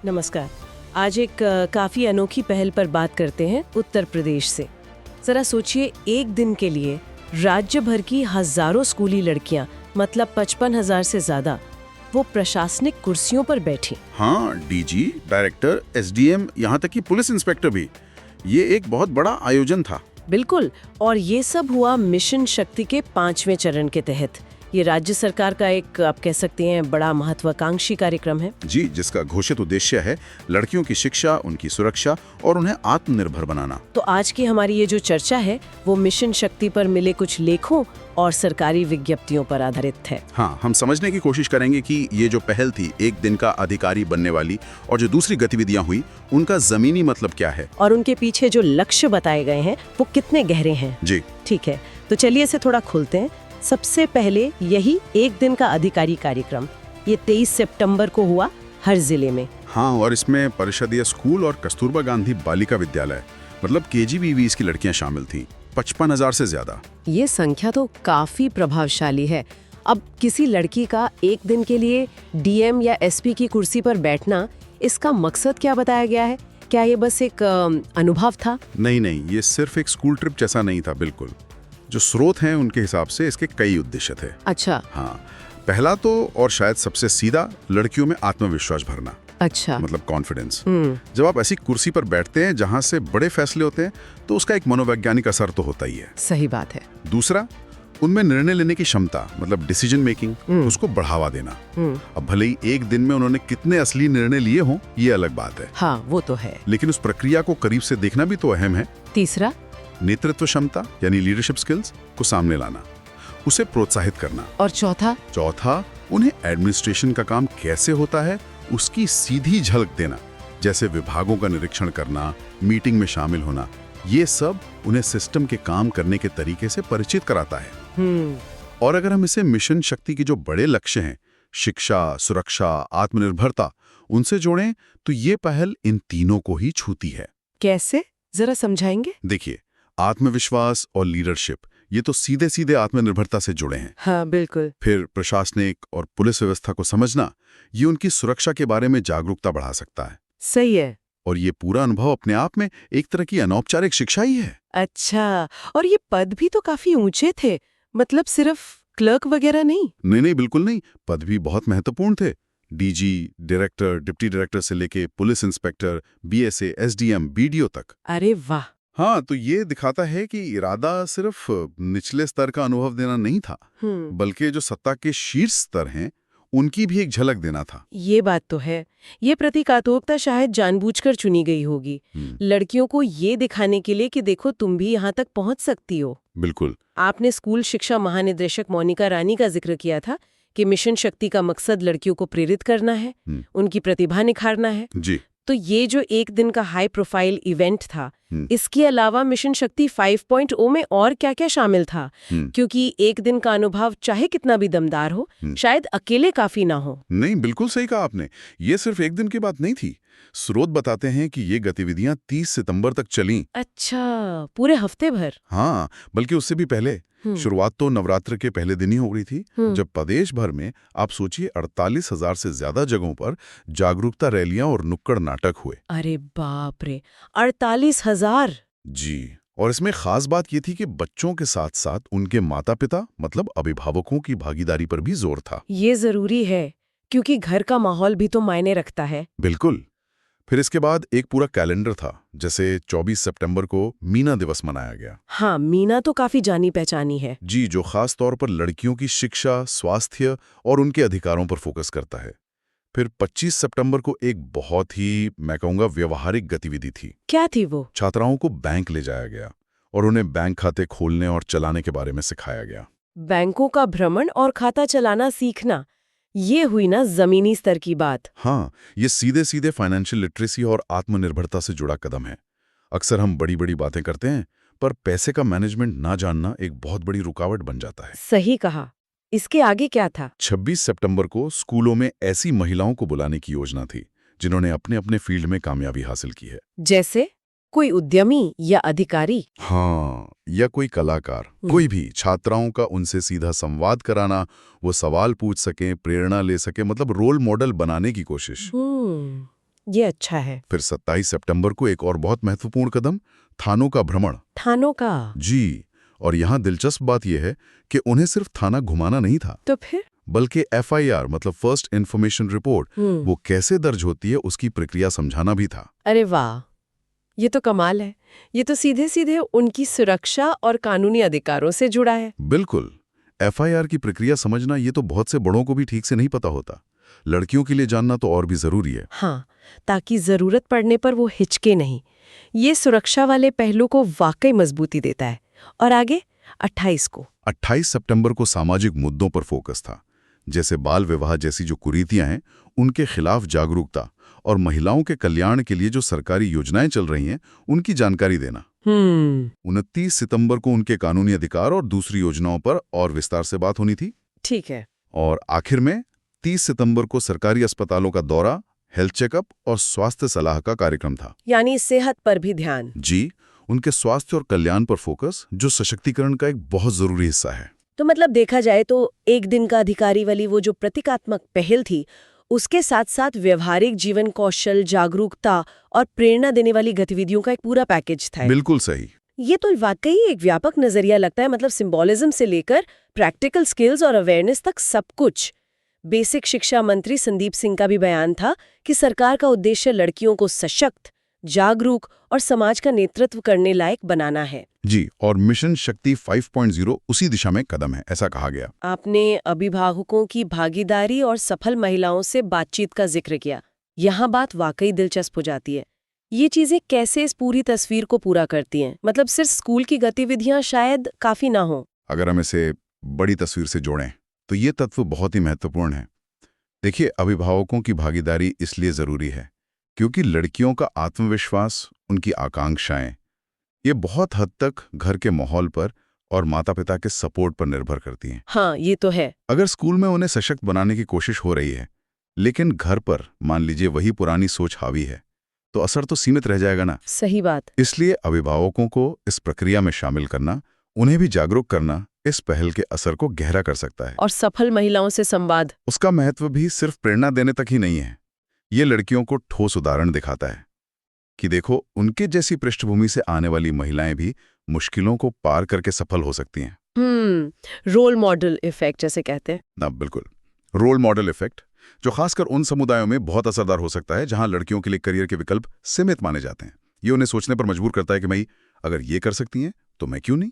नमस्कार। आज एक काफ़ी अनोखी पहल पर बात करते हैं उत्तर प्रदेश से। ज़रा सोचिए, एक दिन के लिए राज्य भर की हज़ारों स्कूली लड़कियां, मतलब 55,000 से ज़्यादा, वो प्रशासनिक कुर्सियों पर बैठी। हाँ, डीजी, डायरेक्टर, एसडीएम, यहाँ तक कि पुलिस इंस्पेक्टर भी। ये एक बहुत बड़ा आयोजन था। बिल्कुल, और ये सब हुआ मिशन शक्ति के 5वें चरण के तहत। ये राज्य सरकार का एक, आप कह सकते हैं, बड़ा महत्वाकांक्षी कार्यक्रम है। जी, जिसका घोषित उद्देश्य है लड़कियों की शिक्षा, उनकी सुरक्षा और उन्हें आत्मनिर्भर बनाना। तो आज की हमारी ये जो चर्चा है वो मिशन शक्ति पर मिले कुछ लेखों और सरकारी विज्ञप्तियों पर आधारित है। हाँ, हम समझने की कोशिश करेंगे कि ये जो पहल थी एक दिन का अधिकारी बनने वाली, और जो दूसरी गतिविधियां हुई, उनका जमीनी मतलब क्या है और उनके पीछे जो लक्ष्य बताए गए हैं वो कितने गहरे हैं। जी ठीक है, तो चलिए इसे थोड़ा खोलते हैं। सबसे पहले यही एक दिन का अधिकारी कार्यक्रम, ये 23 सितंबर को हुआ हर जिले में। हाँ, और इसमें परिषदीय स्कूल और कस्तूरबा गांधी बालिका विद्यालय, मतलब केजीबीवीएस की लड़कियां शामिल थीं। 55,000 से ज्यादा। ये संख्या तो काफी प्रभावशाली है। अब किसी लड़की का एक दिन के लिए डीएम या एसपी की कुर्सी पर बैठना, इसका मकसद क्या बताया गया है? क्या ये बस एक अनुभव था? नहीं, ये सिर्फ एक स्कूल ट्रिप जैसा नहीं था। बिल्कुल, जो स्रोत हैं उनके हिसाब से इसके कई उद्देश्य थे। अच्छा। हाँ, पहला तो और शायद सबसे सीधा, लड़कियों में आत्मविश्वास भरना। अच्छा, मतलब कॉन्फिडेंस। जब आप ऐसी कुर्सी पर बैठते हैं जहां से बड़े फैसले होते हैं, तो उसका एक मनोवैज्ञानिक असर तो होता ही है। सही बात है। दूसरा, उनमें निर्णय लेने की क्षमता, मतलब डिसीजन मेकिंग, उसको बढ़ावा देना। अब भले ही एक दिन में उन्होंने कितने असली निर्णय लिए हों, ये अलग बात है। हाँ, वो तो है, लेकिन उस प्रक्रिया को करीब से देखना भी तो अहम है। तीसरा, नेतृत्व क्षमता यानी लीडरशिप स्किल्स को सामने लाना, उसे प्रोत्साहित करना। और चौथा, उन्हें एडमिनिस्ट्रेशन का काम कैसे होता है उसकी सीधी झलक देना, जैसे विभागों का निरीक्षण करना, मीटिंग में शामिल होना। ये सब उन्हें सिस्टम के काम करने के तरीके से परिचित कराता है। और अगर हम इसे मिशन शक्ति के जो बड़े लक्ष्य हैं, शिक्षा, सुरक्षा, आत्मनिर्भरता, उनसे जोड़ें, तो ये पहल इन तीनों को ही छूती है। कैसे, जरा समझाएंगे? देखिए, आत्मविश्वास और लीडरशिप, ये तो सीधे सीधे आत्मनिर्भरता से जुड़े हैं। हाँ, बिल्कुल। फिर प्रशासनिक और पुलिस व्यवस्था को समझना, ये उनकी सुरक्षा के बारे में जागरूकता बढ़ा सकता है। सही है। और ये पूरा अनुभव अपने आप में एक तरह की अनौपचारिक शिक्षा ही है। अच्छा, और ये पद भी तो काफी ऊंचे थे, मतलब सिर्फ क्लर्क वगैरह नहीं? नहीं, बिल्कुल नहीं। पद भी बहुत महत्वपूर्ण थे। डीजी, डायरेक्टर, डिप्टी डायरेक्टर से लेके police inspector, BSA, SDM, BDO तक। अरे वाह। हाँ, तो ये दिखाता है कि इरादा सिर्फ निचले स्तर का अनुभव देना नहीं था, बल्कि जो सत्ता के शीर्ष स्तर हैं, उनकी भी एक झलक देना था। ये बात तो है। ये प्रतीकात्मकता शायद जानबूझकर चुनी गई होगी, लड़कियों को ये दिखाने के लिए कि देखो, तुम भी यहाँ तक पहुँच सकती हो। बिल्कुल। आपने स्कूल शिक्षा महानिदेशक मोनिका रानी का जिक्र किया था कि मिशन शक्ति का मकसद लड़कियों को प्रेरित करना है, उनकी प्रतिभा निखारना है। जी। तो ये जो एक दिन का हाई प्रोफाइल इवेंट था, इसके अलावा मिशन शक्ति 5.0 में और क्या-क्या शामिल था? क्योंकि एक दिन का अनुभव चाहे कितना भी दमदार हो, शायद अकेले काफी ना हो। नहीं, बिल्कुल सही कहा आपने। ये सिर्फ एक दिन की बात नहीं थी। स्रोत बताते हैं कि ये गतिविधियां 30 सितंबर तक चलीं। अच्छा, पूरे हफ्ते भर? हाँ, बल्कि उससे भी पहले। शुरुआत तो नवरात्र के पहले दिन ही हो गई थी, जब प्रदेश भर में, आप सोचिए, 48,000 से ज्यादा जगहों पर जागरूकता रैलियां और नुक्कड़ नाटक हुए। अरे बाप रे, 48,000! जी, और इसमें खास बात ये थी कि बच्चों के साथ साथ उनके माता पिता, मतलब अभिभावकों की भागीदारी पर भी जोर था। ये जरूरी है, क्योंकि घर का माहौल भी तो मायने रखता है। बिल्कुल। फिर इसके बाद एक पूरा कैलेंडर था। जैसे 24 सितंबर को मीना दिवस मनाया गया। हाँ, मीना तो काफी जानी पहचानी है। जी, जो खास तौर पर लड़कियों की शिक्षा, स्वास्थ्य और उनके अधिकारों पर फोकस करता है। फिर 25 सितंबर को एक बहुत ही, मैं कहूँगा, व्यवहारिक गतिविधि थी। क्या थी वो? छात्राओं को बैंक ले जाया गया और उन्हें बैंक खाते खोलने और चलाने के बारे में सिखाया गया। बैंकों का भ्रमण और खाता चलाना सीखना, ये हुई ना जमीनी स्तर की बात। हाँ, ये सीधे सीधे फाइनेंशियल लिटरेसी और आत्मनिर्भरता से जुड़ा कदम है। अक्सर हम बड़ी बड़ी बातें करते हैं, पर पैसे का मैनेजमेंट ना जानना एक बहुत बड़ी रुकावट बन जाता है। सही कहा। इसके आगे क्या था? 26 सितंबर को स्कूलों में ऐसी महिलाओं को बुलाने की योजना थी जिन्होंने अपने अपने फील्ड में कामयाबी हासिल की है। जैसे कोई उद्यमी या अधिकारी? हाँ, या कोई कलाकार, कोई भी। छात्राओं का उनसे सीधा संवाद कराना, वो सवाल पूछ सकें, प्रेरणा ले सके, मतलब रोल मॉडल बनाने की कोशिश। ये अच्छा है। फिर 27 सितंबर को एक और बहुत महत्वपूर्ण कदम, थानों का भ्रमण। थानों का? जी, और यहाँ दिलचस्प बात यह है कि उन्हें सिर्फ थाना घुमाना नहीं था, तो फिर बल्कि FIR मतलब फर्स्ट इन्फॉर्मेशन रिपोर्ट, वो कैसे दर्ज होती है उसकी प्रक्रिया समझाना भी था। अरे वाह, ये तो कमाल है। ये तो सीधे सीधे उनकी सुरक्षा और कानूनी अधिकारों से जुड़ा है। बिल्कुल, FIR की प्रक्रिया समझना ये तो बहुत से बड़ों को भी ठीक से नहीं पता होता। लड़कियों के लिए जानना तो और भी जरूरी है। हाँ, ताकि जरूरत पड़ने पर वो हिचके नहीं। ये सुरक्षा वाले पहलू को वाकई मजबूती देता है। और आगे 28 सितंबर को सामाजिक मुद्दों पर फोकस था, जैसे बाल विवाह जैसी जो कुरीतियां हैं उनके खिलाफ जागरूकता और महिलाओं के कल्याण के लिए जो सरकारी योजनाएं चल रही हैं उनकी जानकारी देना। 29 सितंबर को उनके कानूनी अधिकार और दूसरी योजनाओं पर और विस्तार से बात होनी थी। ठीक है। और आखिर में 30 सितंबर को सरकारी अस्पतालों का दौरा, हेल्थ चेकअप और स्वास्थ्य सलाह का कार्यक्रम था। यानी सेहत पर भी ध्यान। जी, उनके स्वास्थ्य और कल्याण पर फोकस, जो सशक्तिकरण का एक बहुत जरूरी हिस्सा है। तो मतलब देखा जाए तो एक दिन का अधिकारी वाली वो जो प्रतीकात्मक पहल थी, उसके साथ साथ व्यवहारिक जीवन कौशल, जागरूकता और प्रेरणा देने वाली गतिविधियों का एक पूरा पैकेज था। बिल्कुल सही। ये तो वाकई एक व्यापक नजरिया लगता है। मतलब सिंबोलिज्म से लेकर प्रैक्टिकल स्किल्स और अवेयरनेस तक सब कुछ। बेसिक शिक्षा मंत्री संदीप सिंह का भी बयान था कि सरकार का उद्देश्य लड़कियों को सशक्त, जागरूक और समाज का नेतृत्व करने लायक बनाना है। जी, और मिशन शक्ति 5.0 उसी दिशा में कदम है, ऐसा कहा गया। आपने अभिभावकों की भागीदारी और सफल महिलाओं से बातचीत का जिक्र किया। यहाँ बात वाकई दिलचस्प हो जाती है। ये चीजें कैसे इस पूरी तस्वीर को पूरा करती हैं? मतलब सिर्फ स्कूल की गतिविधियां शायद काफी ना हो। अगर हम इसे बड़ी तस्वीर से जोड़ें तो ये तत्व बहुत ही महत्वपूर्ण है। देखिए, अभिभावकों की भागीदारी इसलिए जरूरी है क्योंकि लड़कियों का आत्मविश्वास, उनकी आकांक्षाएं, ये बहुत हद तक घर के माहौल पर और माता-पिता के सपोर्ट पर निर्भर करती हैं। हाँ, ये तो है। अगर स्कूल में उन्हें सशक्त बनाने की कोशिश हो रही है, लेकिन घर पर मान लीजिए वही पुरानी सोच हावी है, तो असर तो सीमित रह जाएगा ना। सही बात। इसलिए अभिभावकों को इस प्रक्रिया में शामिल करना, उन्हें भी जागरूक करना, इस पहल के असर को गहरा कर सकता है। और सफल महिलाओं से संवाद, उसका महत्व भी सिर्फ प्रेरणा देने तक ही नहीं है। ये लड़कियों को ठोस उदाहरण दिखाता है कि देखो, उनके जैसी पृष्ठभूमि से आने वाली महिलाएं भी मुश्किलों को पार करके सफल हो सकती हैं। रोल मॉडल इफेक्ट जैसे कहते हैं ना, बिल्कुल, रोल मॉडल इफेक्ट, जो खासकर उन समुदायों में बहुत असरदार हो सकता है जहां लड़कियों के लिए करियर के विकल्प सीमित माने जाते हैं। ये उन्हें सोचने पर मजबूर करता है कि भाई, अगर ये कर सकती हैं तो मैं क्यों नहीं।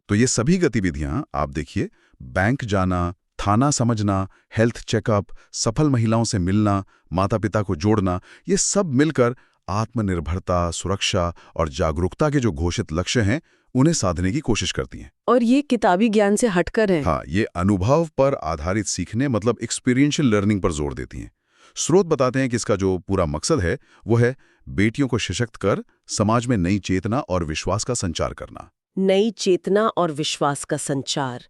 तो ये सभी गतिविधियां आप देखिए, बैंक जाना, थाना समझना, हेल्थ चेकअप, सफल महिलाओं से मिलना, माता पिता को जोड़ना, ये सब मिलकर आत्मनिर्भरता, सुरक्षा और जागरूकता के जो घोषित लक्ष्य हैं उन्हें साधने की कोशिश करती हैं। और ये किताबी ज्ञान से हटकर है। हाँ, ये अनुभव पर आधारित सीखने मतलब एक्सपीरियंशियल लर्निंग पर जोर देती हैं। स्रोत बताते हैं कि इसका जो पूरा मकसद है वो है बेटियों को सशक्त कर समाज में नई चेतना और विश्वास का संचार करना। नई चेतना और विश्वास का संचार,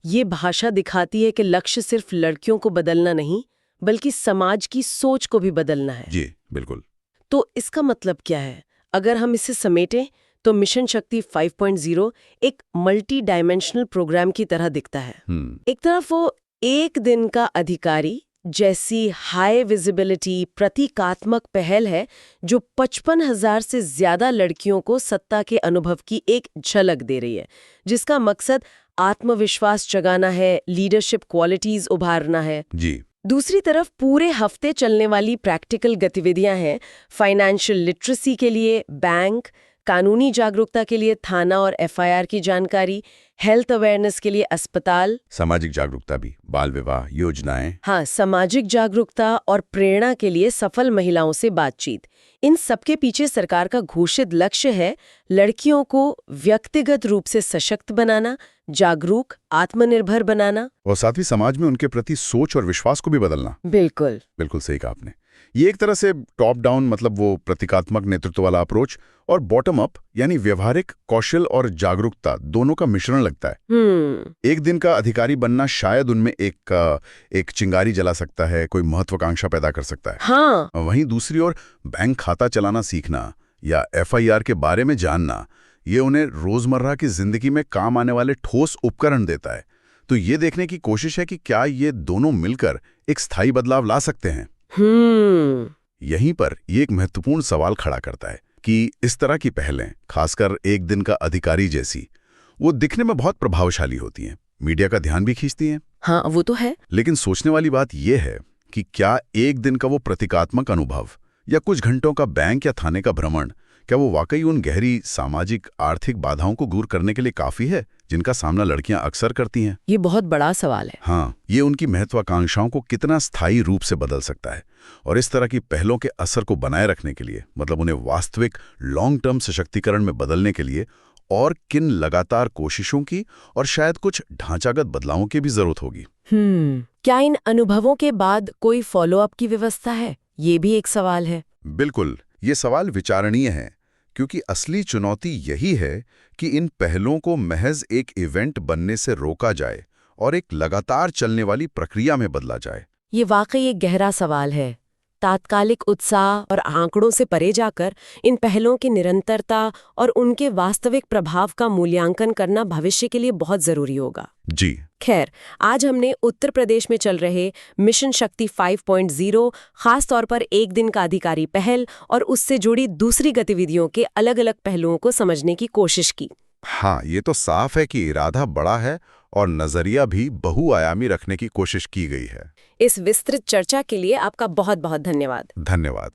ये भाषा दिखाती है कि लक्ष्य सिर्फ लड़कियों को बदलना नहीं, बल्कि समाज की सोच को भी बदलना है। जी बिल्कुल। तो इसका मतलब क्या है? अगर हम इसे समेटें तो मिशन शक्ति 5.0 एक मल्टी डायमेंशनल प्रोग्राम की तरह दिखता है। एक तरफ वो एक दिन का अधिकारी जैसी हाई विजिबिलिटी प्रतीकात्मक पहल है जो 55,000 से ज्यादा लड़कियों को सत्ता के अनुभव की एक झलक दे रही है, जिसका मकसद आत्मविश्वास जगाना है, लीडरशिप क्वालिटीज उभारना है। जी। दूसरी तरफ पूरे हफ्ते चलने वाली प्रैक्टिकल गतिविधियां हैं, फाइनेंशियल लिटरेसी के लिए बैंक, कानूनी जागरूकता के लिए थाना और FIR की जानकारी, हेल्थ अवेयरनेस के लिए अस्पताल, सामाजिक जागरूकता भी, बाल विवाह योजनाएं। हाँ, सामाजिक जागरूकता और प्रेरणा के लिए सफल महिलाओं से बातचीत। इन सबके पीछे सरकार का घोषित लक्ष्य है लड़कियों को व्यक्तिगत रूप से सशक्त बनाना, जागरूक, आत्मनिर्भर बनाना और साथ ही समाज में उनके प्रति सोच और विश्वास को भी बदलना। बिल्कुल बिल्कुल सही कहा आपने। ये एक तरह से टॉप डाउन मतलब वो प्रतीकात्मक नेतृत्व वाला अप्रोच और बॉटम अप यानी व्यवहारिक कौशल और जागरूकता दोनों का मिश्रण लगता है। एक दिन का अधिकारी बनना शायद उनमें एक चिंगारी जला सकता है, कोई महत्वाकांक्षा पैदा कर सकता है। हाँ। वहीं दूसरी ओर बैंक खाता चलाना सीखना या FIR के बारे में जानना, ये उन्हें रोजमर्रा की जिंदगी में काम आने वाले ठोस उपकरण देता है। तो ये देखने की कोशिश है कि क्या ये दोनों मिलकर एक स्थायी बदलाव ला सकते हैं। यहीं पर ये एक महत्वपूर्ण सवाल खड़ा करता है कि इस तरह की पहलें, खासकर एक दिन का अधिकारी जैसी, वो दिखने में बहुत प्रभावशाली होती हैं, मीडिया का ध्यान भी खींचती हैं। हाँ, वो तो है। लेकिन सोचने वाली बात यह है कि क्या एक दिन का वो प्रतीकात्मक अनुभव या कुछ घंटों का बैंक या थाने का भ्रमण, क्या वो वाकई उन गहरी सामाजिक आर्थिक बाधाओं को दूर करने के लिए काफी है जिनका सामना लड़कियां अक्सर करती हैं? ये बहुत बड़ा सवाल है। हाँ, ये उनकी महत्वाकांक्षाओं को कितना स्थायी रूप से बदल सकता है, और इस तरह की पहलों के असर को बनाए रखने के लिए, मतलब उन्हें वास्तविक लॉन्ग टर्म सशक्तिकरण में बदलने के लिए और किन लगातार कोशिशों की और शायद कुछ ढांचागत बदलावों की भी जरूरत होगी। क्या इन अनुभवों के बाद कोई फॉलोअप की व्यवस्था है? ये भी एक सवाल है। बिल्कुल, ये सवाल विचारणीय है, क्योंकि असली चुनौती यही है कि इन पहलों को महज एक इवेंट बनने से रोका जाए और एक लगातार चलने वाली प्रक्रिया में बदला जाए। ये वाकई एक गहरा सवाल है। तात्कालिक उत्साह और आंकड़ों से परे जाकर इन पहलों की निरंतरता और उनके वास्तविक प्रभाव का मूल्यांकन करना भविष्य के लिए बहुत जरूरी होगा। जी। खैर, आज हमने उत्तर प्रदेश में चल रहे मिशन शक्ति 5.0, खास तौर पर एक दिन का अधिकारी पहल और उससे जुड़ी दूसरी गतिविधियों के अलग-अलग पहलुओं को समझने की कोशिश की। हाँ, ये तो साफ है कि इरादा बड़ा है और नजरिया भी बहुआयामी रखने की कोशिश की गई है। इस विस्तृत चर्चा के लिए आपका बहुत बहुत धन्यवाद। धन्यवाद।